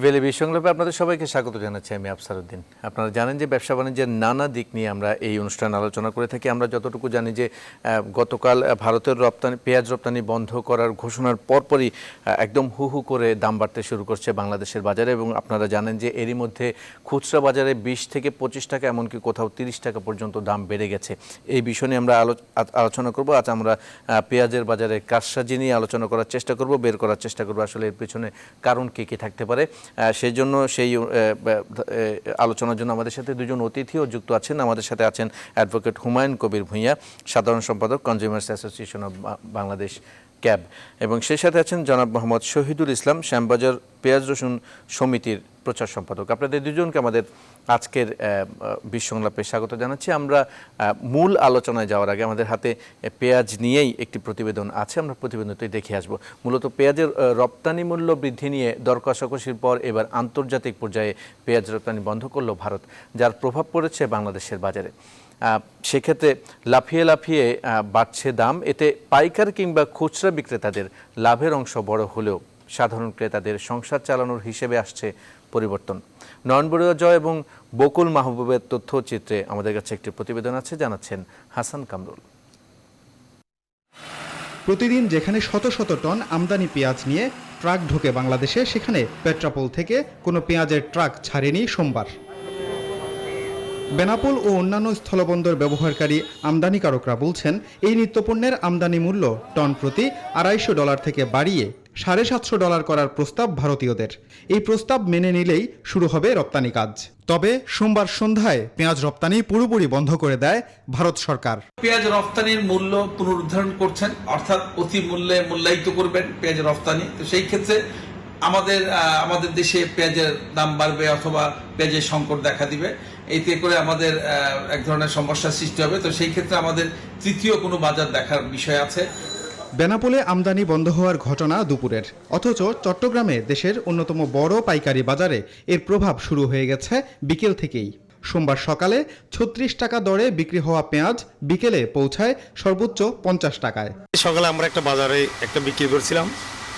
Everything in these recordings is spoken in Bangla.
ভ্যালি সংলাপে আপনাদের সবাইকে স্বাগত জানাচ্ছি। আমি আফসার উদ্দিন। আপনারা জানেন যে ব্যবসা বাণিজ্যের নানা দিক নিয়ে আমরা এই অনুষ্ঠান আলোচনা করে থাকি। আমরা যতটুকু জানি যে গতকাল ভারতের পেঁয়াজ রপ্তানি বন্ধ করার ঘোষণার পরপরই একদম হু হু করে দাম বাড়তে শুরু করছে বাংলাদেশের বাজারে, এবং আপনারা জানেন যে এরই মধ্যে খুচরা বাজারে 20 থেকে 25 টাকা, এমনকি কোথাও 30 টাকা পর্যন্ত দাম বেড়ে গেছে। এই বিষয় নিয়ে আমরা আলোচনা করব। আজ আমরা পেঁয়াজের বাজারে কারসাজি নিয়ে আলোচনা করার চেষ্টা করব, বের করার চেষ্টা করব আসলে এর পেছনে কারণ কী কী থাকতে পারে। সেই জন্য সেই আলোচনার জন্য আমাদের সাথে দুজন অতিথিও যুক্ত আছেন। আমাদের সাথে আছেন অ্যাডভোকেট হুমায়ুন কবির ভূঁইয়া, সাধারণ সম্পাদক consumers association of Bangladesh cab, এবং সেই সাথে আছেন জনাব মোহাম্মদ শহীদুল ইসলাম, শ্যামবাজার পেঁয়াজ রসুন সমিতির প্রচার সম্পাদক। আপনাদের দুজনকে আমাদের আজকের সংলাপে স্বাগত জানাচ্ছি। আমরা মূল আলোচনায় যাওয়ার আগে আমাদের হাতে পেঁয়াজ নিয়েই একটি প্রতিবেদন আছে, আমরা প্রতিবেদনটি দেখে আসব। মূলত পেঁয়াজের রপ্তানি মূল্য বৃদ্ধি নিয়ে দর কষাকষির পর এবার আন্তর্জাতিক পর্যায়ে পেঁয়াজ রপ্তানি বন্ধ করল ভারত, যার প্রভাব পড়েছে বাংলাদেশের বাজারে। সেক্ষেত্রে লাফিয়ে লাফিয়ে বাড়ছে দাম। এতে পাইকার কিংবা খুচরা বিক্রেতাদের লাভের অংশ বড় হলেও সাধারণ ক্রেতাদের সংসার চালানোর হিসেবে আসছে পরিবর্তন। নয়নবরুয়া জয় এবং বকুল মাহবুবের তথ্যচিত্রে আমাদের কাছে একটি প্রতিবেদন আছে, জানাচ্ছেন হাসান কামরুল। প্রতিদিন যেখানে শত শত টন আমদানি পেঁয়াজ নিয়ে ট্রাক ঢোকে বাংলাদেশে, সেখানে পেট্রাপোল থেকে কোনো পেঁয়াজের ট্রাক ছাড়েনি সোমবার। বেনাপোল ও অন্যান্য স্থলবন্দর ব্যবহারকারী আমদানিকারকরা বলছেন, এই নিত্যপণ্যের আমদানি মূল্য টন প্রতি $250 থেকে বাড়িয়ে $750 করার প্রস্তাব ভারতীয়দের। এই প্রস্তাব মেনে নিলেই শুরু হবে রপ্তানি কাজ। তবে সোমবার সন্ধ্যায় পেঁয়াজ রপ্তানি পুরোপুরি বন্ধ করে দেয় ভারত সরকার। পেঁয়াজ রপ্তানির মূল্য পুনরুদ্ধারণ করছেন, অর্থাৎ অতি মূল্যে মূল্যায়িত করবেন পেঁয়াজ রপ্তানি। তো সেই ক্ষেত্রে আমাদের দেশে পেঁয়াজের দাম বাড়বে অথবা পেঁয়াজের সংকট দেখা দিবে, এতে করে আমাদের এক ধরনের সমস্যার সৃষ্টি হবে। তো সেই ক্ষেত্রে আমাদের তৃতীয় কোনো বাজার দেখার বিষয় আছে। বেনাপোলে আমদানি বন্ধ হওয়ার ঘটনা দুপুরের, অথচ চট্টগ্রামে দেশের অন্যতম বড় পাইকারি বাজারে এর প্রভাব শুরু হয়ে গেছে বিকেল থেকেই। সোমবার সকালে 36 টাকা দরে বিক্রি হওয়া পেঁয়াজ বিকেলে পৌঁছায় সর্বোচ্চ 50 টাকায়। সকালে আমরা একটা বাজারে বিক্রি করছিলাম,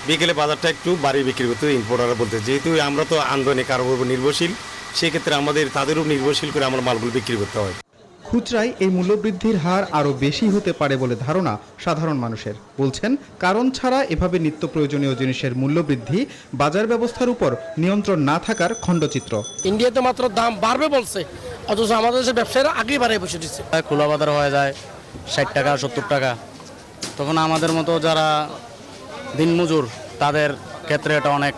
বিকেলে বাজারটা একটু বাড়িয়ে বিক্রি করতে ইম্পোর্টাররা বলতে, যেহেতু আমরা তো আমদানি কারোর উপর নির্ভরশীল, সেক্ষেত্রে আমাদের তাদের উপর নির্ভরশীল করে আমরা মালগুলো বিক্রি করতে হয়। খুচরায় এই মূল্যবৃদ্ধির হার আরও বেশি হতে পারে বলে ধারণা সাধারণ মানুষের। বলছেন, কারণ ছাড়া এভাবে নিত্য প্রয়োজনীয় জিনিসের মূল্যবৃদ্ধি বাজার ব্যবস্থার উপর নিয়ন্ত্রণ না থাকার খণ্ডচিত্র। ইন্ডিয়াতে মাত্র দাম বাড়বে বলছে, অথচ আমাদের দেশের ব্যবসায়ীরা আগেই বাড়ায় বসে দিচ্ছে। খোলা বাজার হয়ে যায় 60 টাকা 70 টাকা, তখন আমাদের মতো যারা দিনমজুর তাদের ক্ষেত্রে এটা অনেক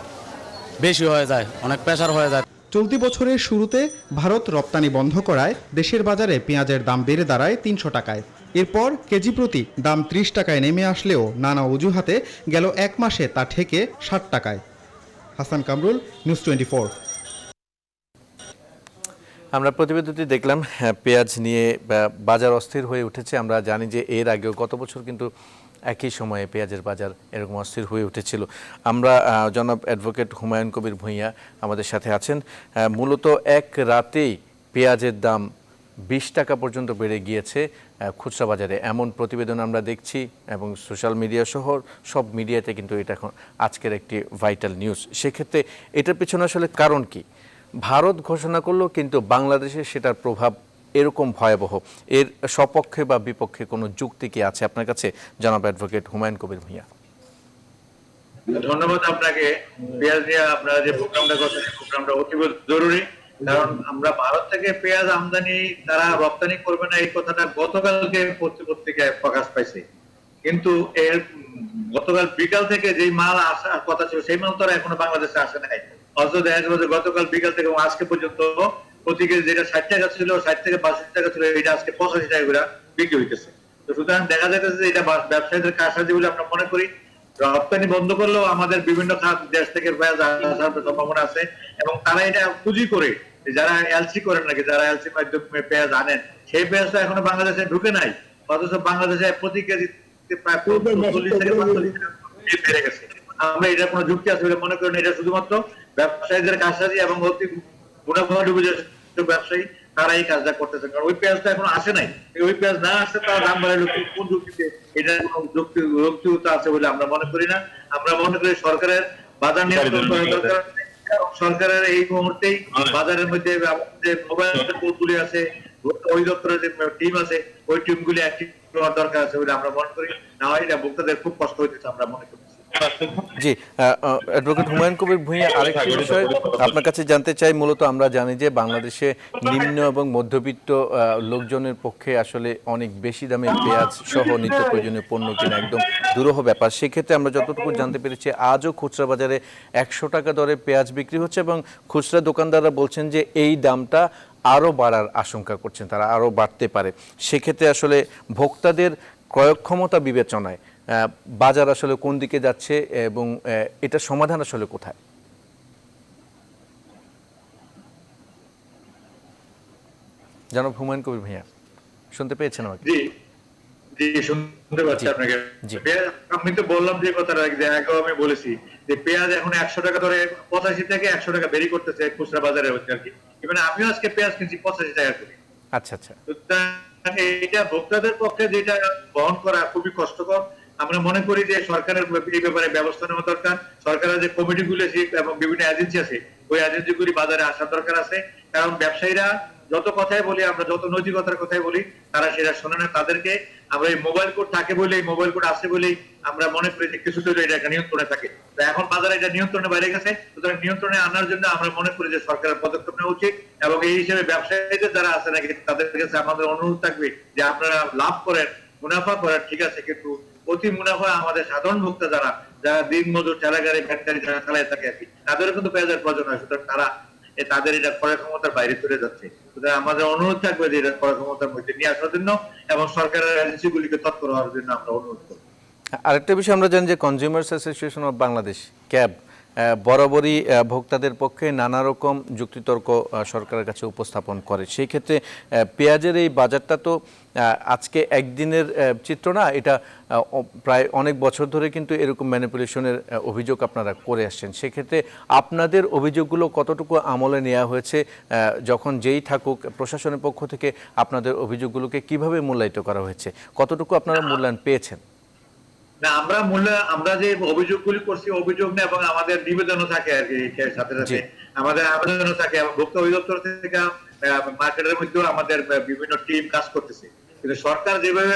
বেশি হয়ে যায়, অনেক প্রেসার হয়ে যায়। চলতি বছরের শুরুতে ভারত রপ্তানি বন্ধ করায় দেশের বাজারে পেঁয়াজের দাম বেড়ে দাঁড়ায় 300 টাকায়। এরপর কেজি প্রতি দাম 30 টাকায় নেমে আসলেও নানা অজুহাতে গেল এক মাসে তা ঠেকে 60 টাকায়। হাসান কামরুল, নিউজ 24। আমরা প্রতিবেদনটি দেখলাম, পেঁয়াজ নিয়ে বাজার অস্থির হয়ে উঠেছে। আমরা জানি যে এর আগেও গত বছর কিন্তু একই সময়ে পেঁয়াজের বাজার এরকম অস্থির হয়ে উঠেছিল। আমরা জনাব অ্যাডভোকেট হুমায়ুন কবির ভূঁইয়া আমাদের সাথে আছেন। মূলত এক রাতেই পেঁয়াজের দাম 20 টাকা পর্যন্ত বেড়ে গিয়েছে খুচরা বাজারে, এমন প্রতিবেদন আমরা দেখছি, এবং সোশ্যাল মিডিয়া সহ সব মিডিয়াতে কিন্তু এটা এখন আজকের একটি ভাইটাল নিউজ। সেক্ষেত্রে এটার পেছনে আসলে কারণ কি? ভারত ঘোষণা করলো, কিন্তু বাংলাদেশে সেটার প্রভাব এরকম ভয়াবহ। এর সপক্ষে বা বিপক্ষে কোনো যুক্তি কি আছে আপনার কাছে, জনাব অ্যাডভোকেট হুমায়ুন কবির ভূঁইয়া? ধন্যবাদ আপনাকে। পেঁয়াজ নিয়ে আপনারা যে প্রোগ্রামটা করছেন, প্রোগ্রামটা অতীব জরুরি, কারণ আমরা ভারত থেকে পেঁয়াজ আমদানি তারা রপ্তানি করবে না এই কথাটা গতকালকে পত্রিকায় প্রকাশ পাইছে, কিন্তু এর গতকাল বিকাল থেকে যেই মাল আসার কথা ছিল সেই মাল তো এখনো বাংলাদেশে আসে নাই। অথচ দেখা গেল যে গতকাল বিকাল থেকে আজকে পর্যন্ত প্রতি কেজি যেটা 60 টাকা ছিল, 60 থেকে 62 টাকা ছিল, এটা আজকে 85 টাকা করে বিক্রি হইতেছে। তো সুতরাং দেখা যাচ্ছে যে এটা ব্যবসায়ীদের কারসাজি বলে আমরা মনে করি। রপ্তানি বন্ধ করলেও আমাদের বিভিন্ন দেশ থেকে পেঁয়াজ আসার সম্ভাবনা আছে, এবং তারা এটা পুঁজি করে যারা এলসি করেন নাকি, যারা এলসির মাধ্যমে পেঁয়াজ আনেন, সেই পেঁয়াজটা এখনো বাংলাদেশে ঢুকে নাই, অথচ বাংলাদেশে প্রতি কেজি প্রায় 40 থেকে 45 টাকা বেড়ে গেছে। আমরা এটা কোনো যুক্তি আছে বলে মনে করি না। এটা শুধুমাত্র ব্যবসায়ীদের কারসাজি এবং অতি গুণাগুণ ব্যবসায়ী তারা এই কাজটা করতেছে, কারণ ওই পেঁয়াজটা এখন আসে নাই। ওই পেঁয়াজ না আসছে তারা দাম বাড়ালো কোন যুক্তিতে? এটা কোনো যৌক্তিকতা আছে বলে আমরা মনে করি না। আমরা মনে করি সরকারের বাজার নিয়ন্ত্রণ করা দরকার সরকারের এই মুহূর্তেই বাজারের মধ্যে যে মোবাইল কোর্টগুলি আছে, অধিদপ্তরের যে টিম আছে, ওই টিমগুলি অ্যাক্টিভ করার দরকার আছে বলে আমরা মনে করি। না হয় এটা ভোক্তাদের খুব কষ্ট হইতেছে আমরা মনে করি। জি, অ্যাডভোকেট হুমায়ুন কবির ভূঁইয়া, আরেকটি বিষয় আপনার কাছে জানতে চাই। মূলত আমরা জানি যে বাংলাদেশে নিম্ন এবং মধ্যবিত্ত লোকজনের পক্ষে আসলে অনেক বেশি দামে পেঁয়াজ সহ নিত্য প্রয়োজনীয় পণ্য কিনা একদম দুরূহ ব্যাপার। সেক্ষেত্রে আমরা যতটুকু জানতে পেরেছি আজও খুচরা বাজারে 100 টাকা দরে পেঁয়াজ বিক্রি হচ্ছে এবং খুচরা দোকানদাররা বলছেন যে এই দামটা আরও বাড়ার আশঙ্কা করছেন, তারা আরও বাড়তে পারে। সেক্ষেত্রে আসলে ভোক্তাদের ক্রয়ক্ষমতা বিবেচনায় বাজার আসলে কোন দিকে যাচ্ছে এবং এটা সমাধান আসলে কোথায়? জনাব হুমায়ুন কবির ভূঁইয়া, শুনতে পেয়েছেন আমাকে? জি জি, শুনতে পাচ্ছি আপনাকে। জি। আমি তো বললাম যে কথাটা আগেও আমি বলেছি যে পেঁয়াজ এখন 100 টাকা ধরে 85 থেকে 100 টাকা বেরি করতেছে খুচরা বাজারে হচ্ছে আর কি। মানে আমিও আজকে পেঁয়াজ কিনছি 85 টাকা করে। আচ্ছা আচ্ছা। তো এটা ভোক্তাদের পক্ষে যেটা বহন করা খুবই কষ্টকর। আমরা মনে করি যে সরকারের এই ব্যাপারে ব্যবস্থা নেওয়া দরকার। সরকারের যে কমিটিগুলো আছে এবং বিভিন্ন এজেন্সি আছে, ওই এজেন্সিগুলি বাজারে আসার দরকার আছে। কারণ ব্যবসায়ীরা যত কথাই বলি, আমরা যত নৈতিকতার কথাই বলি, তারা সেটা শোনে না। তাদেরকে আমরা এই মোবাইল কোড থাকে বলেই, মোবাইল কোড আছে বলেই আমরা মনে করি যে কিছু তো এটা একটা নিয়ন্ত্রণে থাকে। তো এখন বাজারে এটা নিয়ন্ত্রণে বাইরে গেছে, সুতরাং নিয়ন্ত্রণে আনার জন্য আমরা মনে করি যে সরকারের পদক্ষেপ নেওয়া উচিত। এবং এই হিসেবে ব্যবসায়ীদের যারা আছে নাকি তাদের কাছে আমাদের অনুরোধ থাকবে যে আপনারা লাভ করেন, মুনাফা করেন, ঠিক আছে, কিন্তু অতি মুনাফা আমাদের সাধারণ ভোক্তা যারা দিন মজুর, ঠেলাগাড়ি, ভ্যানগাড়ি যারা চালায় থাকে আর কি, তাদেরও কিন্তু পেঁয়াজের প্রয়োজন হয়। সুতরাং তারা তাদের এটা ক্রয় ক্ষমতার বাইরে চলে যাচ্ছে। সুতরাং আমাদের অনুরোধ থাকবে যে এটা ক্রয় ক্ষমতার মধ্যে নিয়ে আসার জন্য এবং সরকারের এজেন্সিগুলিকে তৎপর হওয়ার জন্য আমরা অনুরোধ করব। আরেকটা বিষয় আমরা জানি যে consumers association of Bangladesh, cab, বরাবরই ভোক্তাদের পক্ষে নানা রকম যুক্তিতর্ক সরকারের কাছে উপস্থাপন করে। সেই ক্ষেত্রে পেঁয়াজের এই বাজারটা তো আজকে একদিনের চিত্র না, এটা প্রায় অনেক বছর ধরে কিন্তু এরকম ম্যানিপুলেশনের অভিযোগ আপনারা করে আসছেন। সেক্ষেত্রে আপনাদের অভিযোগগুলো কতটুকু আমলে নেওয়া হয়েছে? যখন যেই থাকুক প্রশাসনের পক্ষ থেকে আপনাদের অভিযোগগুলোকে কিভাবে মূল্যায়িত করা হয়েছে? কতটুকু আপনারা মূল্যায়ন পেয়েছেন? না, আমরা যে অভিযোগগুলি করছি, অভিযোগ না এবং আমাদের নিবেদনও থাকে আর কি, সাথে সাথে আমাদের আবেদনও থাকে এবং ভোক্তা অধিদপ্তর থেকে মার্কেটের মধ্যেও আমাদের বিভিন্ন টিম কাজ করতেছে। কিন্তু সরকার যেভাবে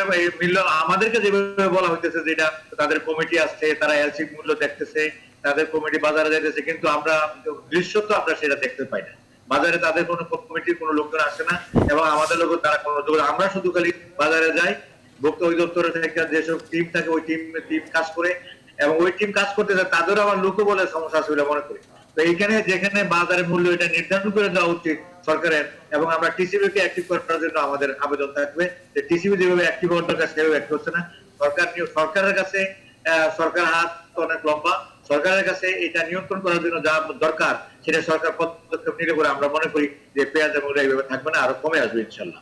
আমাদেরকে যেভাবে বলা হইতেছে যেটা তাদের কমিটি আসছে, তারা এলসি মূল্য দেখতেছে, তাদের কমিটি বাজারে যাইতেছে, কিন্তু আমরা দৃশ্যত আমরা সেটা দেখতে পাই না। বাজারে তাদের কোনো কমিটির কোনো লোকজন আসে না এবং আমাদের লোক তারা কোনো যোগাযোগ, আমরা শুধু খালি বাজারে যাই, ভোক্তা অধিদপ্তরের থেকে যেসব টিম থাকে ওই টিম কাজ করে এবং ওই টিম কাজ করতে যায়, তাদেরও আবার লোক বলে সমস্যা আছে বলে মনে করি। তো এইখানে যেখানে বাজারের মূল্য এটা নির্ধারণ করে দেওয়া উচিত সরকারের, এবং আমরা টিসিবি কে অ্যাক্টিভ করার জন্য আমাদের আবেদন থাকবে যে টিসিবি যেভাবে অ্যাক্টিভ হওয়ার দরকার সেভাবে অ্যাক্টিভ হচ্ছে না। সরকারের কাছে সরকার হাত অনেক লম্বা, সরকারের কাছে এটা নিয়ন্ত্রণ করার জন্য যা দরকার সেটা সরকার পদক্ষেপ নিলে পরে আমরা মনে করি যে পেঁয়াজের মূল্য এইভাবে থাকবে না, আরো কমে আসবে ইনশাল্লাহ।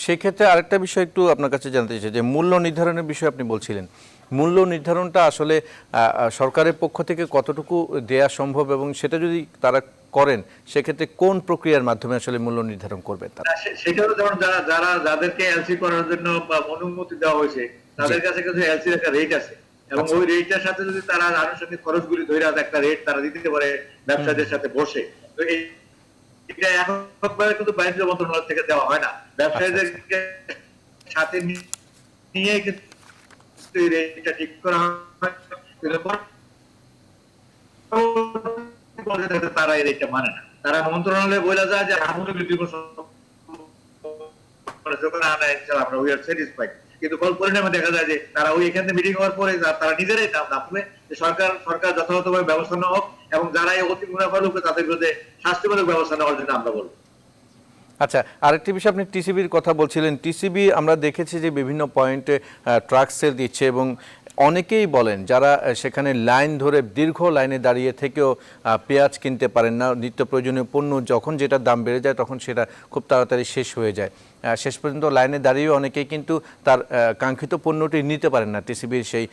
সেক্ষেত্রে আরেকটা বিষয় একটু আপনার কাছে জানতে চাই যে মূল্য নির্ধারণের বিষয়ে আপনি বলছিলেন, মূল্য নির্ধারণটা আসলে সরকারের পক্ষ থেকে কতটুকু দেয়া সম্ভব এবং সেটা যদি তারা করেন সেক্ষেত্রে কোন প্রক্রিয়ার মাধ্যমে আসলে মূল্য নির্ধারণ করবেন তারা? সেটাও যেমন যাদেরকে এলসি করার জন্য অনুমতি দেওয়া হয়েছে তাদের কাছে কিছু এলসির একটা রেট আছে এবং ওই রেটটার সাথে যদি তারা আনুষঙ্গিক খরচগুলি ধরে একটা রেট তারা দিতে পারে ব্যবসায়ীদের সাথে বসে, তো এটা এককভাবে কিন্তু বাণিজ্য মন্ত্রণালয় থেকে দেওয়া হয় না, ব্যবসায়ীদেরকে সাথে নিয়ে কিন্তু রেটটা ঠিক করা হয়। তারা এই রেটটা মানে না, তারা মন্ত্রণালয়ে বলে যায় যে আমরা উই আর স্যাটিসফাইড, কিন্তু পরিণামে দেখা যায় যে তারা ওই এখানে মিটিং হওয়ার পরে তারা নিজেরাই দাম নামবে। সরকার যথাযথভাবে ব্যবস্থা নেওয়া হোক এবং যারা এই অতি মুনাফা লোক তাদের বিরুদ্ধে শাস্তিমূলক ব্যবস্থা নেওয়ার জন্য আমরা বলবো। আচ্ছা, আরেকটি বিষয় আপনি টিসিবির কথা বলছিলেন। টিসিবি আমরা দেখেছি যে বিভিন্ন পয়েন্টে ট্রাক সেল দিচ্ছে এবং অনেকেই বলেন যারা সেখানে লাইন ধরে দীর্ঘ লাইনে দাঁড়িয়ে থেকেও পেঁয়াজ কিনতে পারেন না, নিত্য প্রয়োজনীয় পণ্য যখন যেটার দাম বেড়ে যায় তখন সেটা খুব তাড়াতাড়ি শেষ হয়ে যায়, শেষ পর্যন্ত লাইনে দাঁড়িয়েও অনেকেই কিন্তু তার কাঙ্ক্ষিত পণ্যটি নিতে পারেন না টিসিবির সেই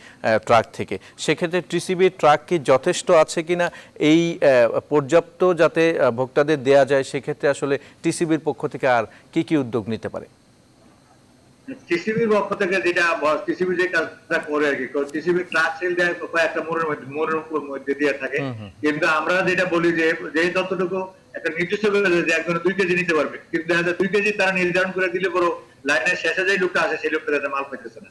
ট্রাক থেকে। সেক্ষেত্রে টিসিবির ট্রাক কি যথেষ্ট আছে কিনা, এই পর্যাপ্ত যাতে ভোক্তাদের দেয়া যায় সেক্ষেত্রে আসলে টিসিবির পক্ষ থেকে আর কি কি উদ্যোগ নিতে পারে? টিসিবির পক্ষ থেকে যেটা টিসিবি যে কাজটা করে আর কি, টিসিবি ট্রাক সেল দেয় একটা মোড়ের মধ্যে দিয়ে থাকে, কিন্তু আমরা যেটা বলি যে ততটুকু একটা নির্দিষ্ট করে যে একজন 2 কেজি নিতে পারবে, কিন্তু দেখা যায় 2 কেজি তারা নির্ধারণ করে দিলে বড় লাইনের শেষে যে লোকটা আছে সেই লোকটা যাতে মাল পাইতেছে না,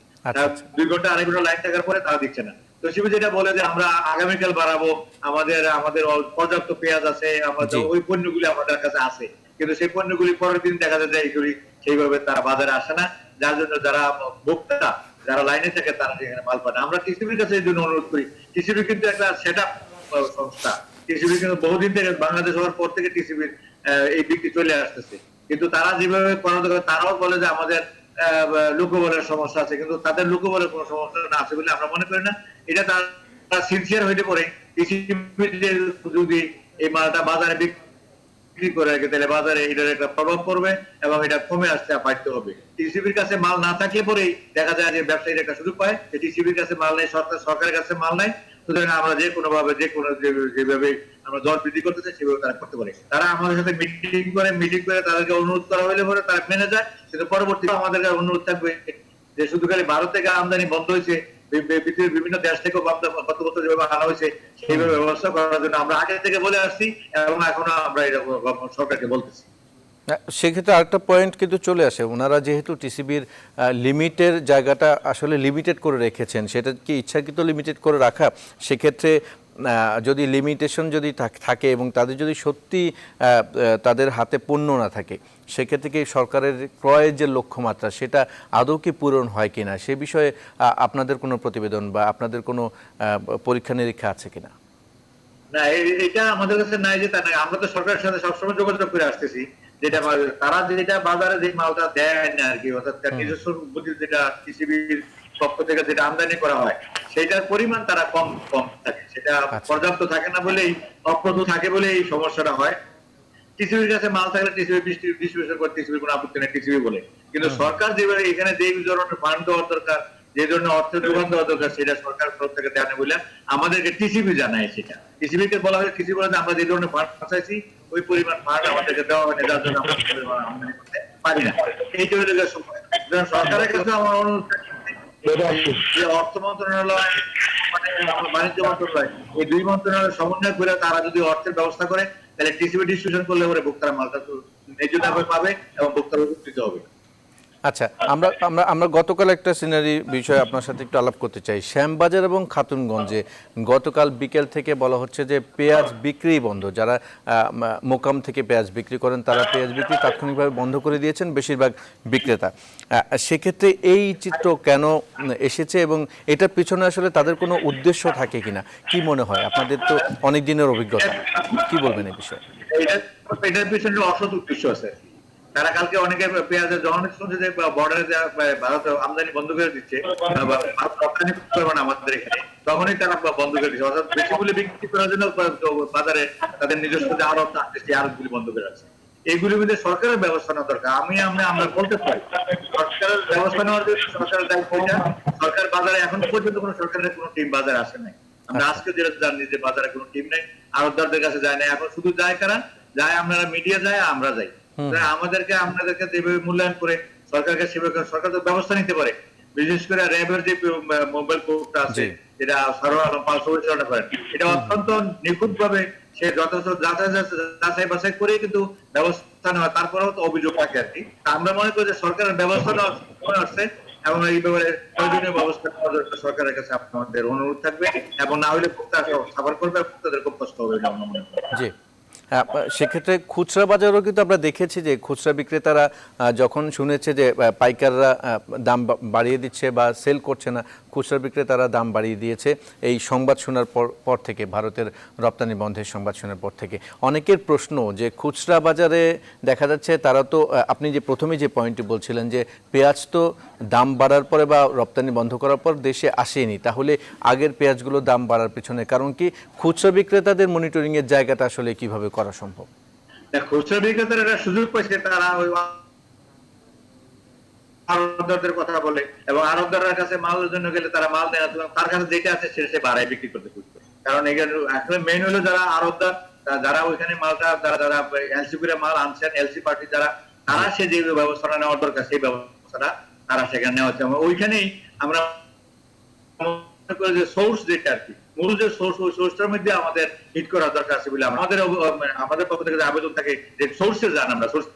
2 ঘন্টা 2.5 ঘন্টা লাইন থাকার পরে তারা দিচ্ছে না। টিসিবি যেটা বলে যে আমরা আগামীকাল বাড়াবো, আমাদের পর্যাপ্ত পেঁয়াজ আছে, আমাদের ওই পণ্যগুলি আমাদের কাছে আছে, কিন্তু সেই পণ্যগুলি পরের দিন দেখা যায় যে এইগুলি সেইভাবে তারা বাজারে আসে না, যার জন্য যারা ভোক্তা যারা লাইনে থাকে তারা সেখানে মাল পায় না। আমরা টিসিবির কাছে এই জন্য অনুরোধ করি, টিসিবি কিন্তু একটা সেট আপ সংস্থা, টিসিবি কিন্তু বহুদিন থেকে বাংলাদেশ হওয়ার পর থেকে টিসিবির এই বিক্রি চলে আসতেছে, কিন্তু তারা যেভাবে করানো দরকার তারাও বলে যে আমাদের লোকবলের সমস্যা আছে, কিন্তু তাদের লোকবলের কোনো সমস্যা না আছে বলে আমরা মনে করি না। এটা তারা সিনসিয়ার হইতে পারে, টিসিবি যদি এই মালটা বাজারে বিক্রি করে রাখে তাহলে বাজারে এটার একটা প্রভাব পড়বে এবং এটা কমে আসতে বাধ্য হবে। টিসিবির কাছে মাল না থাকলে পরেই দেখা যায় যে ব্যবসায়ীরা একটা সুযোগ পায় যে টিসিবির কাছে মাল নেই, সরকারের কাছে মাল নাই, সুতরাং আমরা যে কোনো ভাবে যেভাবে আমরা দর বৃদ্ধি করতে চাই সেভাবে তারা করতে পারে। তারা আমাদের সাথে মিটিং করে তাদেরকে অনুরোধ করা হলে পরে তারা মেনে যায়, কিন্তু পরবর্তীতে আমাদের অনুরোধ থাকবে যে শুধু খালি ভারত থেকে আমদানি বন্ধ হয়েছে, পৃথিবীর বিভিন্ন দেশ থেকে গত বছর যেভাবে আনা হয়েছে সেইভাবে ব্যবস্থা করার জন্য আমরা আগে থেকে বলে আসছি এবং এখনো আমরা এটা সরকারকে বলতেছি। সেক্ষেত্রে আরেকটা পয়েন্ট কিন্তু চলে আসে, ওনারা যেহেতু টিসিবির লিমিটের জায়গাটা আসলে লিমিটেড করে রেখেছেন, সেটা কি ইচ্ছাকৃত লিমিটেড করে রাখা? সেক্ষেত্রে যদি লিমিটেশন যদি থাকে এবং তাদের যদি সত্যি তাদের হাতে পণ্য না থাকে, সেক্ষেত্রে কি সরকারের ক্রয়ের যে লক্ষ্যমাত্রা সেটা আদৌ কি পূরণ হয় কিনা, সে বিষয়ে আপনাদের কোনো প্রতিবেদন বা আপনাদের কোনো পরীক্ষা নিরীক্ষা আছে কিনা? না, এটা আমাদের কাছে নাই যে তা নাই, আমরা তো সরকারের সাথে সবসময় যোগাযোগ করে আসতেছি, যেটা তারা যেটা বাজারে যে মালটা দেয় না আর কি, অর্থাৎ নিজস্ব যেটা টিসিবির পক্ষ থেকে যেটা আমদানি করা হয় সেটার পরিমাণ তারা কম থাকে, সেটা পর্যাপ্ত থাকে না বলেই, অপ্রতুল থাকে বলে এই সমস্যাটা হয়। টিসিবির কাছে মাল থাকলে টিসিবি ডিস্ট্রিবিউশন করে টিসিবির কোনো আপত্তি নেই, টিসিবি বলে, কিন্তু সরকার যেভাবে এখানে যে ধরনের ফান্ড দেওয়ার দরকার, যে ধরনের অর্থের যোগান দেওয়া দরকার সেটা সরকার তরফ থেকে দেয় না বলে আমাদেরকে টিসিবি জানায়। সেটা টিসিবিকে বলা হয়, টিসিবি বলে আমরা যে ধরনের ফান্ড চাইছি ওই পরিমাণ ফান্ড আমাদেরকে দেওয়া হয়নি, যার জন্য আমরা আমদানি করতে পারি না। এই জন্য সরকারের কাছে আমার অনুরোধ যে অর্থ মন্ত্রণালয় মানে বাণিজ্য মন্ত্রণালয়, এই 2 মন্ত্রণালয়ের সমন্বয় করে তারা যদি অর্থের ব্যবস্থা করে তাহলে টিসিবি ডিস্ট্রিবিউশন করলে পরে ভোক্তারা মালটা ন্যায্য দামে পাবে এবং ভোক্তারা উপকৃত হবে। আচ্ছা, আমরা গতকাল একটা সিনারি বিষয়ে আপনার সাথে একটু আলাপ করতে চাই। শ্যামবাজার এবং খাতুনগঞ্জে গতকাল বিকেল থেকে বলা হচ্ছে যে পেঁয়াজ বিক্রি বন্ধ, যারা মোকাম থেকে পেঁয়াজ বিক্রি করেন তারা পেঁয়াজ বিক্রি তাৎক্ষণিকভাবে বন্ধ করে দিয়েছেন বেশিরভাগ বিক্রেতা। সেক্ষেত্রে এই চিত্র কেন এসেছে এবং এটার পিছনে আসলে তাদের কোনো উদ্দেশ্য থাকে কিনা, কি মনে হয়? আপনাদের তো অনেক দিনের অভিজ্ঞতা, কি বলবেন এই বিষয়ে? এটার পিছনে অসৎ উদ্দেশ্য আছে। তারা কালকে অনেকে পেঁয়াজের যখন শুনছে যে বর্ডারে ভারত আমদানি বন্ধ করে দিচ্ছে, রপ্তানি করবে না আমাদের এখানে, তখনই তারা বন্ধ করে দিচ্ছে, অর্থাৎ বেশি মূল্যে বিক্রি করার জন্য বাজারে তাদের নিজস্ব যে আড়ত আছে সেই আড়তগুলি বন্ধ করে আছে। এইগুলির মধ্যে সরকারের ব্যবস্থা নেওয়া দরকার। আমরা বলতে পারি সরকারের ব্যবস্থা নেওয়ার জন্য সরকারের দায়িত্ব, সরকার বাজারে এখন পর্যন্ত কোনো সরকারের কোনো টিম বাজারে আসে নাই। আমরা আজকে যেটা জানি যে বাজারে কোনো টিম নেই, আড়তদারদের কাছে যায় না, এখন শুধু যায় কারা যায়, আপনারা মিডিয়া যায়, আমরা যাই। আপনাদেরকে যেভাবে মূল্যায়ন করে সরকারকে সেভাবে সরকার তো ব্যবস্থা নিতে পারে, বিশেষ করে র্যাবের যে মোবাইল কোডটা আছে যেটা পরিচালনা করেন, এটা অত্যন্ত নিখুঁত ভাবে সে যথেষ্ট যাচাই বাছাই করে কিন্তু ব্যবস্থা নেওয়া, তারপরেও তো অভিযোগ থাকে আর কি। আমরা মনে করি যে সরকারের ব্যবস্থা নেওয়া আসছে এবং এই ব্যাপারে প্রয়োজনীয় ব্যবস্থা নেওয়ার জন্য সরকারের কাছে আপনাদের অনুরোধ থাকবে, এবং না হলে ভোক্তা সাফার করবে, ভোক্তাদের খুব কষ্ট হবে আমরা মনে করি। সেক্ষেত্রে খুচরা বাজারও কিন্তু আমরা দেখেছি যে খুচরা বিক্রেতারা যখন শুনেছে যে পাইকাররা দাম বাড়িয়ে দিচ্ছে বা সেল করছে না, খুচরা বিক্রেতারা দাম বাড়িয়ে দিয়েছে এই সংবাদ শোনার পর থেকে, ভারতের রপ্তানি বন্ধের সংবাদ শোনার পর থেকে। অনেকের প্রশ্ন যে খুচরা বাজারে দেখা যাচ্ছে তারা তো, আপনি যে প্রথমে যে পয়েন্টটি বলছিলেন যে পেঁয়াজ তো দাম বাড়ার পরে বা রপ্তানি বন্ধ করার পর দেশে আসেনি, তাহলে আগের পেঁয়াজগুলো দাম বাড়ার পিছনে কারণ কি? খুচরা বিক্রেতাদের মনিটরিংয়ের জায়গাটা আসলে কিভাবে করা সম্ভব? খুচরা বিক্রেতারা একটা সুযোগ পাইছে, তারা ওই আড়তদারদের কথা বলে এবং আড়তদারের কাছে মালের জন্য গেলে তারা মাল দেয় না, তার কাছে যেটা আছে সে বাড়ায় বিক্রি করতে খুঁজবে। কারণ এখানে আসলে মেইন হলো যারা আড়তদার, যারা ওইখানে মালটা যারা এলসি করে মাল আনছেন, এলসি পার্টি যারা, তারা সে যে ব্যবস্থাটা নেওয়ার দরকার সেই ব্যবস্থাটা তারা সেখানে নেওয়া হচ্ছে। ওইখানেই আমরা মনে করি যে সোর্স যেটা আর কি, মূল যে সোর্স, ওই সোর্সটার মধ্যে আমাদের হিট করা দরকার আছে বলে আমাদের পক্ষ থেকে আবেদন থাকে যে সোর্সে যান, আমরা সোর্স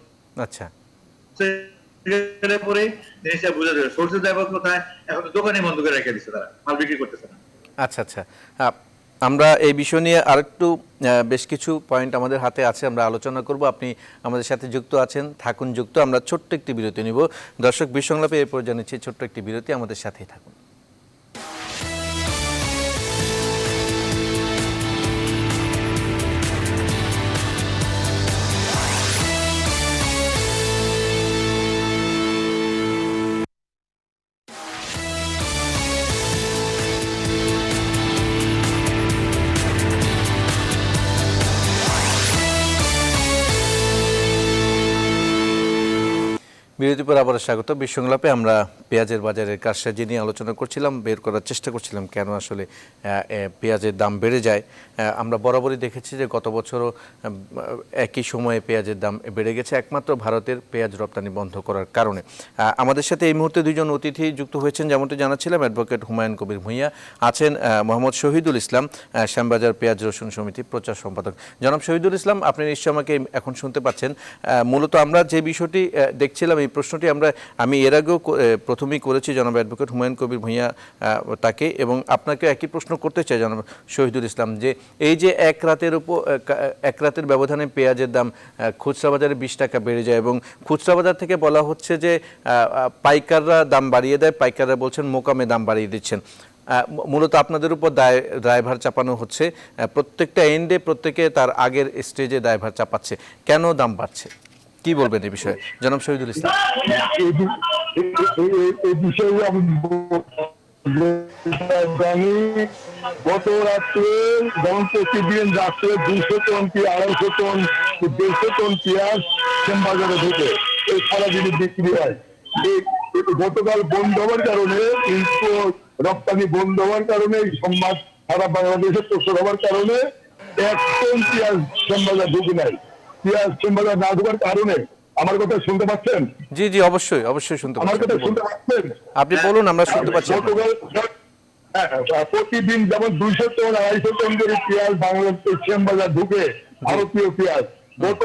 আচ্ছা পরে জিনিসটা বুঝে দেবে সোর্সে যাবো কোথায়। এখন তো দোকানে বন্ধ করে রেখে দিচ্ছে, তারা মাল বিক্রি করতেছে না। আচ্ছা আচ্ছা আমরা এই বিষয় নিয়ে আরেকটু বেশ কিছু পয়েন্ট আমাদের হাতে আছে, আমরা আলোচনা করব। আপনি আমাদের সাথে যুক্ত আছেন, থাকুন যুক্ত। আমরা ছোট্ট একটি বিরতি নিব। দর্শক বিসংলাপে এরপর জানিয়েছি ছোট্ট একটি বিরতি, আমাদের সাথেই থাকুন। বিরতির পর আবার স্বাগত। বিসংলাপে আমরা পেঁয়াজের বাজারের কারসাজি নিয়ে আলোচনা করছিলাম, বের করার চেষ্টা করছিলাম কেন আসলে পেঁয়াজের দাম বেড়ে যায়। আমরা বরাবরই দেখেছি যে গত বছরও একই সময়ে পেঁয়াজের দাম বেড়ে গেছে, একমাত্র ভারতের পেঁয়াজ রপ্তানি বন্ধ করার কারণে। আমাদের সাথে এই মুহূর্তে দুজন অতিথি যুক্ত হয়েছেন, যেমনটি জানাচ্ছিলাম। অ্যাডভোকেট হুমায়ুন কবির ভূঁইয়া আছেন, মোহাম্মদ শহীদুল ইসলাম, শ্যামবাজার পেঁয়াজ রসুন সমিতির প্রচার সম্পাদক। জনাব শহীদুল ইসলাম, আপনি নিশ্চয় আমাকে এখন শুনতে পাচ্ছেন। মূলত আমরা যে বিষয়টি দেখছিলাম, এই প্রশ্নটি আমি এর আগেও প্রথমেই করেছি জনাব অ্যাডভোকেট হুমায়ুন কবির ভূঁইয়া তাকে, এবং আপনাকে একই প্রশ্ন করতে চাই জনাব শহীদুল ইসলাম, যে এই যে এক রাতের ব্যবধানে পেঁয়াজের দাম খুচরা বাজারে 20 টাকা বেড়ে যায়, এবং খুচরা বাজার থেকে বলা হচ্ছে যে পাইকাররা দাম বাড়িয়ে দেয়, পাইকাররা বলছেন মোকামে দাম বাড়িয়ে দিচ্ছেন। মূলত আপনাদের উপর দায়ভার চাপানো হচ্ছে, প্রত্যেকটা এন্ডে প্রত্যেকে তার আগের স্টেজে দায়ভার চাপাচ্ছে। কেন দাম বাড়ছে, কি বলবেন এই বিষয়ে জনাব শহীদুল ইসলাম? এই বিষয়ে আমি জানি, গত রাত্রে যেমন প্রতিদিন রাত্রে 200 টন কি 250 টন 150 টন পেঁয়াজ শ্যামবাজারে ঢুকে এই সারাদিনে বিক্রি হয়। গতকাল বন্ধ হওয়ার কারণে, রপ্তানি বন্ধ হওয়ার কারণে, এই সংবাদ সারা বাংলাদেশে প্রচার হওয়ার কারণে 1 টন পেঁয়াজ শ্যামবাজার ঢুকে নাই। পেঁয়াজ শ্যামবাজার না ঢোকার কারণে, আমার কথা শুনতে পাচ্ছেন? জি জি, অবশ্যই অবশ্যই শুনতে আমার কথা শুনতে পাচ্ছেন? আপনি বলুন, আমরা শুনতে পাচ্ছি। প্রতিদিন যেমন 200 টন 250 টন করে পেঁয়াজ বাংলাদেশের শ্যামবাজার ঢুকে, ভারতীয় পেঁয়াজ গত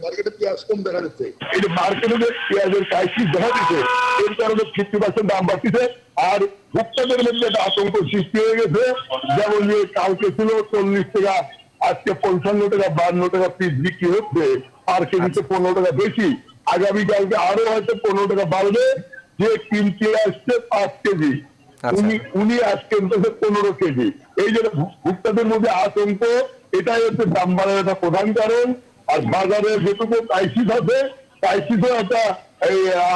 মার্কেটে পেঁয়াজ কম দেখা যাচ্ছে, এই মার্কেটে পেঁয়াজের ক্রাইসিস দেখা দিচ্ছে, এর কারণে 50% দাম বাড়তেছে। আর ভোক্তাদের মধ্যে একটা আতঙ্ক সৃষ্টি হয়ে গেছে, যেমন যে কালকে ছিল 40 টাকা, আজকে 55 টাকা 52 টাকা পিস বিক্রি হচ্ছে, আর কেজিতে 15 টাকা বেশি। আগামীকালকে আরো হয়তো 15 টাকা বাড়বে। যে কিনতে আসছে 5 কেজি, উনি আজকে 15 কেজি। এই যে ভোক্তাদের মধ্যে আতঙ্ক, এটাই হচ্ছে দাম বাড়ার একটা প্রধান কারণ। আর বাজারে যেটুকু ক্রাইসিস আছে, ক্রাইসিসও একটা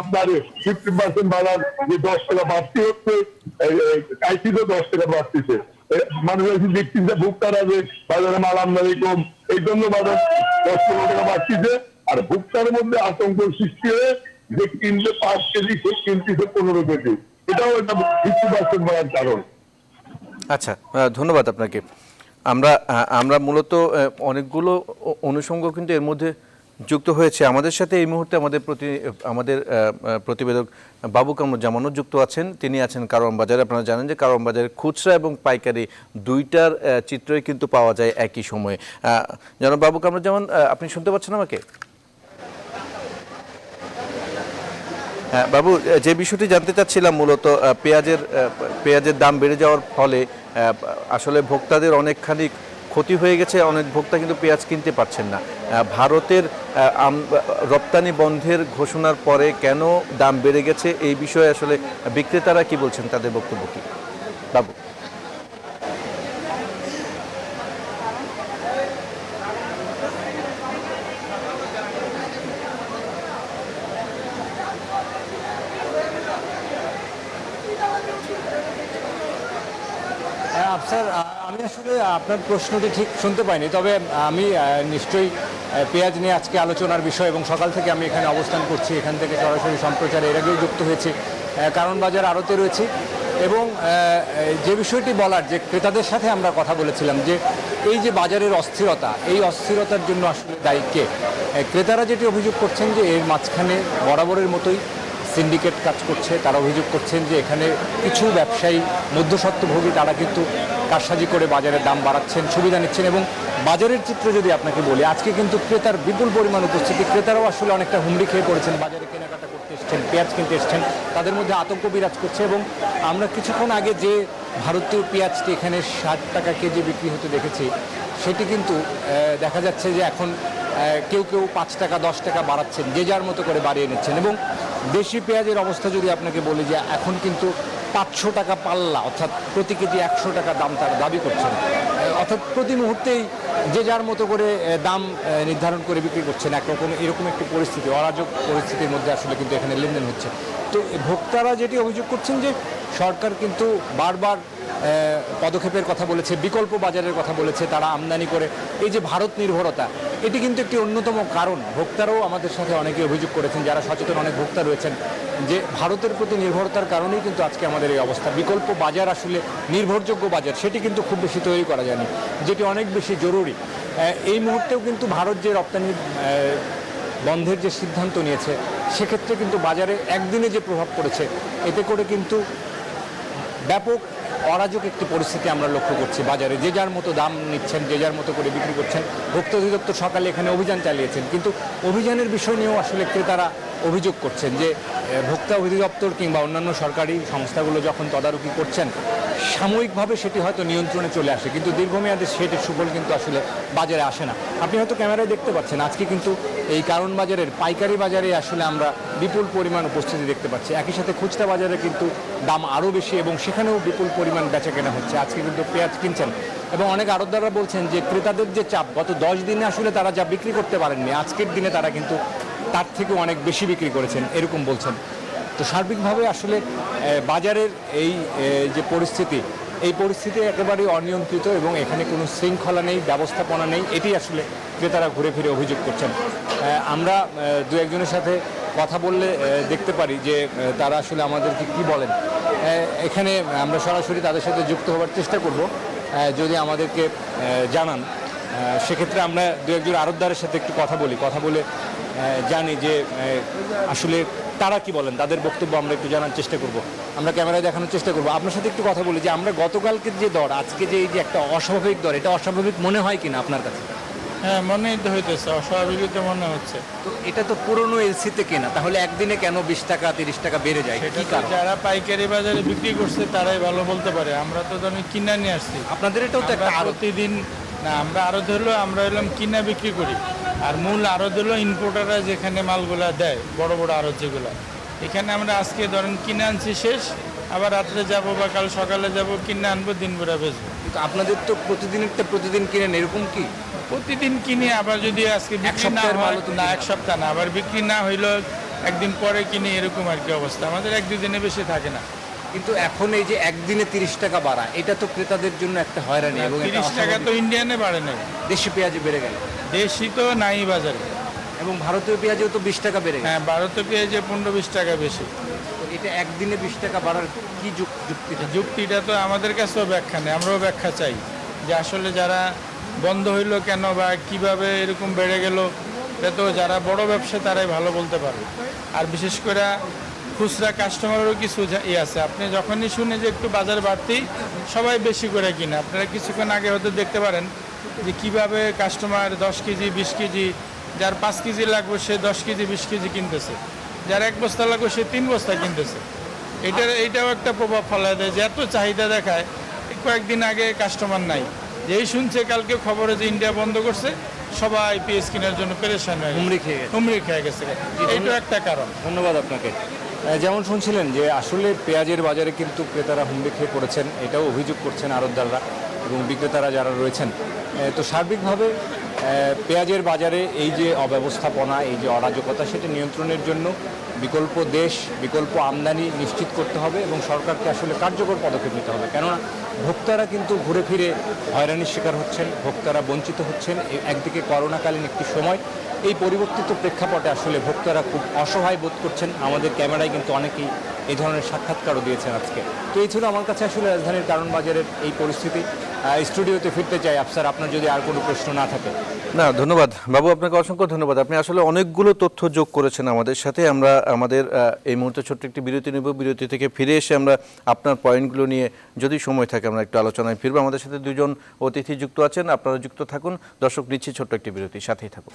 আপনার 50% বাড়ার যে 10 টাকা বাড়তি হচ্ছে, ক্রাইসিসও 10 টাকা বাড়তিছে। মানুষ দেখতেছে ভোক্তারা যে বাজারে মাল আমদানি কম, এই জন্য বাজার 10-15 টাকা বাড়তিছে। আর ভোক্তার মধ্যে আতঙ্ক সৃষ্টি হয়ে যে কিনতে 5 কেজি, সে কিনতেছে 15 কেজি, এটাও একটা 50% বাড়ার কারণ। আচ্ছা, ধন্যবাদ আপনাকে। আমরা মূলত অনেকগুলো অনুষঙ্গ কিন্তু এর মধ্যে যুক্ত হয়েছে। আমাদের সাথে এই মুহূর্তে আমাদের প্রতিবেদক বাবু কামরুজ্জামানও যুক্ত আছেন। তিনি আছেন কারওয়ান বাজারে। আপনারা জানেন যে কারওয়ান বাজারে খুচরা এবং পাইকারি দুইটার চিত্রই কিন্তু পাওয়া যায় একই সময়ে। জনাব বাবু কামরুজ্জামান, আপনি শুনতে পাচ্ছেন আমাকে? বাবু, যে বিষয়টি জানতে চাচ্ছিলাম, মূলত পেঁয়াজের দাম বেড়ে যাওয়ার ফলে আসলে ভোক্তাদের অনেকখানি ক্ষতি হয়ে গেছে। অনেক ভোক্তা কিন্তু পেঁয়াজ কিনতে পারছেন না। ভারতের রপ্তানি বন্ধের ঘোষণার পরে কেন দাম বেড়ে গেছে, এই বিষয়ে আসলে বিক্রেতারা কি বলছেন, তাদের বক্তব্য কি বাবু? স্যার, আমি আসলে আপনার প্রশ্নটি ঠিক শুনতে পাইনি, তবে আমি নিশ্চয়ই পেঁয়াজ নিয়ে আজকে আলোচনার বিষয়, এবং সকাল থেকে আমি এখানে অবস্থান করছি, এখান থেকে সরাসরি সম্প্রচারে এর আগেও যুক্ত হয়েছি, কারওয়ান বাজার আড়তে রয়েছি। এবং যে বিষয়টি বলার যে ক্রেতাদের সাথে আমরা কথা বলেছিলাম যে এই যে বাজারের অস্থিরতা, এই অস্থিরতার জন্য আসলে দায়ী কে? ক্রেতারা যেটি অভিযোগ করছেন যে এর মাঝখানে বরাবরের মতোই সিন্ডিকেট কাজ করছে। তারা অভিযোগ করছেন যে এখানে কিছু ব্যবসায়ী মধ্যস্বত্বভোগী তারা কিন্তু কারসাজি করে বাজারের দাম বাড়াচ্ছেন, সুবিধা নিচ্ছেন। এবং বাজারের চিত্র যদি আপনাকে বলি, আজকে কিন্তু ক্রেতার বিপুল পরিমাণ উপস্থিতি। ক্রেতারাও আসলে অনেকটা হুমড়ি খেয়ে পড়েছেন, বাজারে কেনাকাটা করতে এসছেন, পেঁয়াজ কিনতে এসছেন, তাদের মধ্যে আতঙ্ক বিরাজ করছে। এবং আমরা কিছুক্ষণ আগে যে ভারতীয় পেঁয়াজটি এখানে 60 টাকা কেজি বিক্রি হতে দেখেছি, সেটি কিন্তু দেখা যাচ্ছে যে এখন কেউ কেউ 5 টাকা 10 টাকা বাড়াচ্ছেন, যে যার মতো করে বাড়িয়ে নিচ্ছেন। এবং দেশি পেঁয়াজের অবস্থা যদি আপনাকে বলি যে এখন কিন্তু 500 টাকা পাল্লা, অর্থাৎ প্রতি কেজি 100 টাকা দাম তারা দাবি করছেন। অর্থাৎ প্রতি মুহূর্তেই যে যার মতো করে দাম নির্ধারণ করে বিক্রি করছেন। একরকম এরকম একটি পরিস্থিতি, অরাজক পরিস্থিতির মধ্যে আসলে কিন্তু এখানে লেনদেন হচ্ছে। তো ভোক্তারা যেটি অভিযোগ করছেন যে সরকার কিন্তু বারবার পদক্ষেপের কথা বলেছে, বিকল্প বাজারের কথা বলেছে, তারা আমদানি করে। এই যে ভারত নির্ভরতা, এটি কিন্তু একটি অন্যতম কারণ। ভোক্তারাও আমাদের সাথে অনেকে অভিযোগ করেছেন, যারা সচেতন অনেক ভোক্তা রয়েছেন, যে ভারতের প্রতি নির্ভরতার কারণেই কিন্তু আজকে আমাদের এই অবস্থা। বিকল্প বাজার, আসলে নির্ভরযোগ্য বাজার, সেটি কিন্তু খুব বেশি তৈরি করা যায়নি, যেটি অনেক বেশি জরুরি। এই মুহূর্তেও কিন্তু ভারত যে রপ্তানি বন্ধের যে সিদ্ধান্ত নিয়েছে, সেক্ষেত্রে কিন্তু বাজারে একদিনে যে প্রভাব পড়েছে, এতে করে কিন্তু ব্যাপক অরাজক একটি পরিস্থিতি আমরা লক্ষ্য করছি। বাজারে যে যার মতো দাম নিচ্ছেন, যে যার মতো করে বিক্রি করছেন। ভোক্তা অধিদপ্তর সকালে এখানে অভিযান চালিয়েছেন, কিন্তু অভিযানের বিষয় নিয়েও আসলে ক্রেতারা অভিযোগ করছেন যে ভোক্তা অধিদপ্তর কিংবা অন্যান্য সরকারি সংস্থাগুলো যখন তদারকি করছেন, সাময়িকভাবে সেটি হয়তো নিয়ন্ত্রণে চলে আসে, কিন্তু দীর্ঘমেয়াদে সেটির সুফল কিন্তু আসলে বাজারে আসে না। আপনি হয়তো ক্যামেরায় দেখতে পাচ্ছেন, আজকে কিন্তু এই কারণ বাজারের পাইকারি বাজারে আসলে আমরা বিপুল পরিমাণ উপস্থিতি দেখতে পাচ্ছি। একই সাথে খুচরা বাজারে কিন্তু দাম আরও বেশি এবং সেখানেও বিপুল পরিমাণ বেচা কেনা হচ্ছে। আজকে কিন্তু পেঁয়াজ কিনছেন এবং অনেক আড়তদাররা বলছেন যে ক্রেতাদের যে চাপ, গত 10 দিনে আসলে তারা যা বিক্রি করতে পারেননি, আজকের দিনে তারা কিন্তু তার থেকে অনেক বেশি বিক্রি করেছেন, এরকম বলছেন। তো সার্বিকভাবে আসলে বাজারের এই যে পরিস্থিতি, এই পরিস্থিতি একেবারেই অনিয়ন্ত্রিত এবং এখানে কোনো শৃঙ্খলা নেই, ব্যবস্থাপনা নেই, এটি আসলে ক্রেতারা ঘুরে ফিরে অভিযোগ করছেন। আমরা দু একজনের সাথে কথা বললে দেখতে পারি যে তারা আসলে আমাদেরকে কি বলেন। এখানে আমরা সরাসরি তাদের সাথে যুক্ত হওয়ার চেষ্টা করব, যদি আমাদেরকে জানান। সেক্ষেত্রে আমরা দু একজন আড়তদারের সাথে একটু কথা বলে জানি যে আসলে তারা কি বলেন, তাদের বক্তব্য আমরা একটু জানার চেষ্টা করব। আমরা ক্যামেরায় দেখানোর চেষ্টা করব। আপনার সাথে একটু কথা বলি যে আমরা গতকালকের যে দর, আজকে যে এই যে একটা অস্বাভাবিক দর, এটা অস্বাভাবিক মনে হয় কিনা আপনার কাছে? হ্যাঁ, মনেই তো হইতেছে, অস্বাভাবিকই তো মনে হচ্ছে। তো এটা তো পুরনো এলসিতে কেনা, তাহলে একদিনে কেন 20 টাকা 30 টাকা বেড়ে যায়? সেটা কি তো কারণ? যারা পাইকারি বাজারে বিক্রি করছে তারাই ভালো বলতে পারে। আমরা তো ধরুন কিনা নিয়ে আসছি। আপনাদের এটাও তো একটা আমরা আড়ত। প্রতিদিন না, আমরা আড়ত হলো, আমরা হলাম কিনা বিক্রি করি। আর মূল আড়ত হলো ইম্পোর্টাররা যেখানে মালগুলা দেয়, বড় বড় আড়ত যেগুলো, এখানে আমরা আজকে ধরেন কিনে আনছি শেষ, আবার রাত্রে যাব বা কাল সকালে যাব, কিনে আনবো, দিন ভরা বেচবো। কিন্তু আপনাদের তো প্রতিদিনটা প্রতিদিন কিনেন, এরকম কি? প্রতিদিন কিনি, আবার যদি আজকে বিক্রি না সপ্তাহের হয়, মালও তো না কিনা। এক সপ্তাহ না, আবার বিক্রি না হইলো একদিন পরে কিনি, এরকম আর কি অবস্থা। আমাদের 1-2 দিনে বেশি থাকে না। কিন্তু এখন এই যে একদিনে 30 টাকা বাড়া, এটা তো ক্রেতাদের জন্য একটা হয়রানি এবং একটা 30 টাকা তো অস্বাভাবিক। ইন্ডিয়ানে বাড়ে নাই, দেশি পেঁয়াজে বেড়ে গেল দেশি তো নাই বাজারে। এবং ভারতীয় পেঁয়াজেও তো 20 টাকা বেড়ে গেল। হ্যাঁ, ভারতে পেঁয়াজে 15-20 টাকা বেশি। তো এটা একদিনে 20 টাকা বাড়ার কি যুক্তিটা? যুক্তিটা তো আমাদের কাছেও ব্যাখ্যা নেই, আমরাও ব্যাখ্যা চাই যে আসলে যারা বন্ধ হইলো কেন বা কিভাবে এরকম বেড়ে গেল, এটা তো যারা বড় ব্যবসা তারাই ভালো বলতে পারবে। আর বিশেষ করে খুচরা কাস্টমারেরও কিছু আছে। আপনি যখনই শুনে যে একটু বাজার বাড়তেই সবাই বেশি করে কিনে। আপনারা কিছুক্ষণ আগে হয়তো দেখতে পারেন যে কিভাবে কাস্টমার 10 কেজি 20 কেজি, যার 5 কেজি লাগবে সে 10 কেজি 20 কেজি কিনতেছে, যার 1 বস্তা লাগবে সে 3 বস্তা কিনতেছে। এইটাও একটা প্রভাব ফেলায় দেয় যে এত চাহিদা দেখায়, কয়েকদিন আগে কাস্টমার নাই, যেই শুনছে কালকে খবরে যে ইন্ডিয়া বন্ধ করছে, সবাই পেঁয়াজ কেনার জন্য পেরেশান হয়ে হুমড়ি খেয়ে গেছে। এইটাও একটা কারণ। ধন্যবাদ আপনাকে। যেমন শুনছিলেন যে আসলে পেঁয়াজের বাজারে কিন্তু ক্রেতারা হুমড়ি খেয়ে পড়েছেন, এটাও অভিযোগ করছেন আড়তদাররা এবং বিক্রেতারা যারা রয়েছেন। তো সার্বিকভাবে পেঁয়াজের বাজারে এই যে অব্যবস্থাপনা, এই যে অরাজকতা, সেটা নিয়ন্ত্রণের জন্য বিকল্প দেশ, বিকল্প আমদানি নিশ্চিত করতে হবে এবং সরকারকে আসলে কার্যকর পদক্ষেপ নিতে হবে। কেননা ভোক্তারা কিন্তু ঘুরে ফিরে হয়রানির শিকার হচ্ছেন, ভোক্তারা বঞ্চিত হচ্ছেন। একদিকে করোনাকালীন একটি সময়, এই পরিবর্তিত প্রেক্ষাপটে আসলে ভোক্তারা খুব অসহায় বোধ করছেন। আমাদের ক্যামেরায় কিন্তু অনেকেই এই ধরনের সাক্ষাৎকারও দিয়েছেন আজকে। তো এই ছিল আমার কাছে আসলে রাজধানীর কারণ বাজারের এই পরিস্থিতি। স্টুডিওতে ফিরতে চাই আফসার, আপনার যদি আর কোনো প্রশ্ন না থাকে। না, ধন্যবাদ বাবু, আপনাকে অসংখ্য ধন্যবাদ। আপনি আসলে অনেকগুলো তথ্য যোগ করেছেন আমাদের সাথে। আমরা আমাদের এই মুহূর্তে ছোট্ট একটি বিরতি নেব। বিরতি থেকে ফিরে এসে আমরা আপনার পয়েন্টগুলো নিয়ে যদি সময় থাকে আমরা একটু আলোচনায় ফিরবো। আমাদের সাথে দুজন অতিথি যুক্ত আছেন, আপনারা যুক্ত থাকুন। দর্শক, নিচ্ছি ছোট্ট একটি বিরতি, সাথেই থাকুন।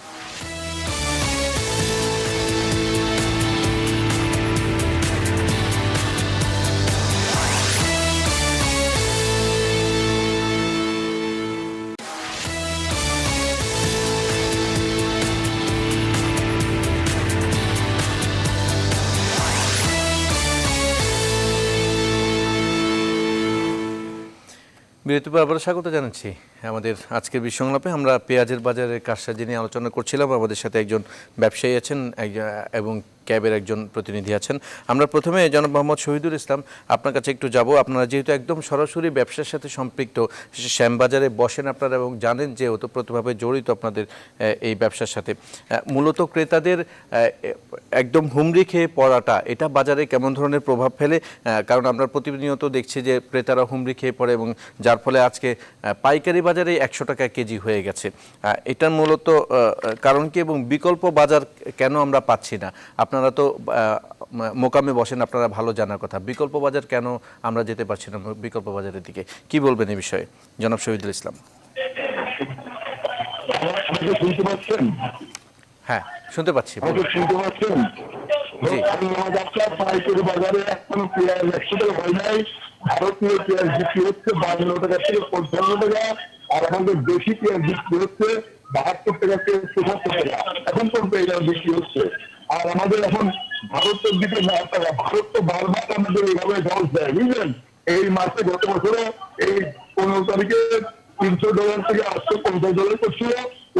বিরতি পর আবারও স্বাগত জানাচ্ছি আমাদের আজকের বিশ্বংলাপে। আমরা পেঁয়াজের বাজারের কারসাজি নিয়ে আলোচনা করছিলাম। আমাদের সাথে একজন ব্যবসায়ী আছেন এবং ক্যাবের একজন প্রতিনিধি আছেন। আমরা প্রথমে জনাব মোহাম্মদ শহীদুল ইসলাম, আপনার কাছে একটু যাব। আপনারা যেহেতু একদম সরাসরি ব্যবসার সাথে সম্পৃক্ত, শ্যামবাজারে বসেন আপনারা এবং জানেন যে ওতপ্রোতভাবে জড়িত আপনাদের এই ব্যবসার সাথে, মূলত ক্রেতাদের একদম হুমড়ি খেয়ে পড়াটা এটা বাজারে কেমন ধরনের প্রভাব ফেলে? কারণ আমরা প্রতিনিয়ত দেখছি যে ক্রেতারা হুমড়ি খেয়ে পড়ে এবং যার ফলে আজকে পাইকারি বাজারে 100 টাকা কেজি হয়ে গেছে। এটার মূলত কারণ কি এবং বিকল্প বাজার কেন আমরা পাচ্ছি না? আপনারা তো মোকামে বসেন, আপনারা ভালো জানার কথা। বিকল্প বাজার কেন আমরা যেতে পারছি না বিকল্প বাজারের দিকে? কি বলবেন এই বিষয়ে জনাব শহীদুল ইসলাম? শুনতে পাচ্ছেন? হ্যাঁ, শুনতে পাচ্ছি। শুনতে পাচ্ছেন? পাইকারি বাজারে এখনো পেঁয়াজ 100 টাকা হয় নাই। ভারতীয় পেঁয়াজ বিক্রি হচ্ছে 52 টাকা থেকে 55 টাকা, আর আমাদের দেশি পেঁয়াজ বিক্রি হচ্ছে 72 টাকা থেকে 74 টাকা। এখন পর্যন্ত এটা বিক্রি হচ্ছে। আর আমাদের এখন ভারতের দিকে না টাকা, ভারত তো বারবার আমাদের এইভাবে জল দেয়, বুঝলেন? এই মাসে গত বছরে এই 15 তারিখে $300 থেকে $850 করছিল,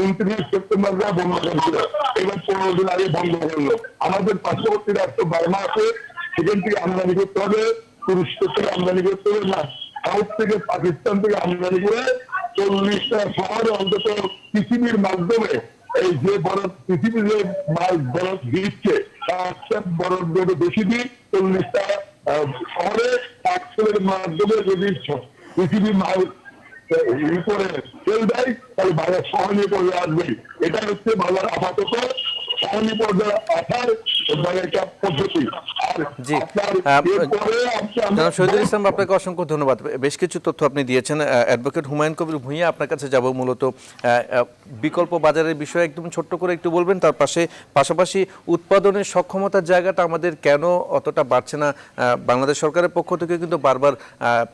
29 সেপ্টেম্বর বন্ধ করেছিল। এবার 15 দিন আগে বন্ধ করলো। আমাদের পার্শ্ববর্তী রাষ্ট্র বার্মা আছে, সেখান থেকে আমদানি করতে হবে, তুরস্ক থেকে আমদানি করতে হবে, না সাউথ থেকে পাকিস্তান থেকে আমদানি করে 40টা শহরে অন্তত পৃথিবীর মাধ্যমে এই যে বরফ পৃথিবী যে মাল বরফ দিচ্ছে তার বরফ যদি বেশি দিই 40টা শহরে ট্যাক্সের মাধ্যমে যদি পৃথিবীর মাল করে তেল দেয় তাহলে বাজার সহনীয় পর্যায়ে আসবে। এটা হচ্ছে বাজার আপাতত সহনীয় পর্যায়ে আসার একটা পদ্ধতি। শহীদুল ইসলাম, আপনাকে অসংখ্য ধন্যবাদ। বেশ কিছু তথ্য আপনি দিয়েছেন। অ্যাডভোকেট হুমায়ুন কবির ভূঁইয়া, আপনার কাছে যাব। মূলত বিকল্প বাজারের বিষয়ে একদম ছোট্ট করে একটু বলবেন। তার পাশাপাশি উৎপাদনের সক্ষমতার জায়গাটা আমাদের কেন অতটা বাড়ছে না? বাংলাদেশ সরকারের পক্ষ থেকে কিন্তু বারবার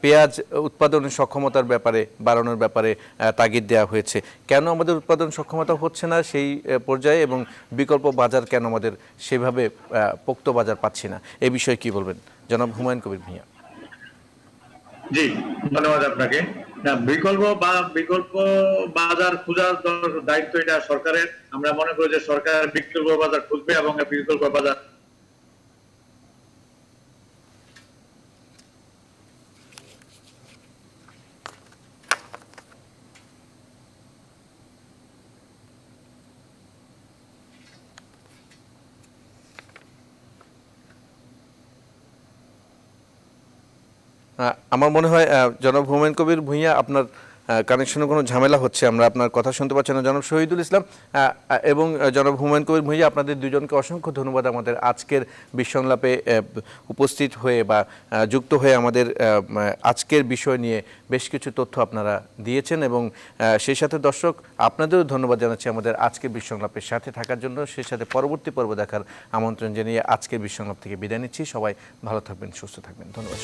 পেঁয়াজ উৎপাদনের সক্ষমতার ব্যাপারে বাড়ানোর ব্যাপারে তাগিদ দেওয়া হয়েছে। কেন আমাদের উৎপাদন সক্ষমতা হচ্ছে না সেই পর্যায়ে এবং বিকল্প বাজার কেন আমাদের সেভাবে পোক্ত বাজার পাচ্ছি না? এই বিষয়ে কি বলবেন জনাব হুমায়ুন কবির ভূঁইয়া? জি, ধন্যবাদ আপনাকে। বিকল্প বাজার খোঁজার দায়িত্ব এটা সরকারের। আমরা মনে করি যে সরকার বিকল্প বাজার খুঁজবে এবং বিকল্প বাজার আমার মনে হয় জনাব হুমায়ুন কবির ভূঁইয়া আপনার কানেকশনে কোনো ঝামেলা হচ্ছে, আমরা আপনার কথা শুনতে পাচ্ছি না। জনাব শহীদুল ইসলাম এবং জনাব হুমায়ুন কবির ভূঁইয়া, আপনাদের দুজনকে অসংখ্য ধন্যবাদ আমাদের আজকের বিশ্বংলাপে উপস্থিত হয়ে বা যুক্ত হয়ে আমাদের আজকের বিষয় নিয়ে বেশ কিছু তথ্য আপনারা দিয়েছেন এবং সেই সাথে দর্শক আপনাদেরও ধন্যবাদ জানাচ্ছি আমাদের আজকের বিশ্বংলাপের সাথে থাকার জন্য। সেই সাথে পরবর্তী পর্ব দেখার আমন্ত্রণ জানিয়ে আজকের বিশ্বংলাপ থেকে বিদায় নিচ্ছি। সবাই ভালো থাকবেন, সুস্থ থাকবেন। ধন্যবাদ।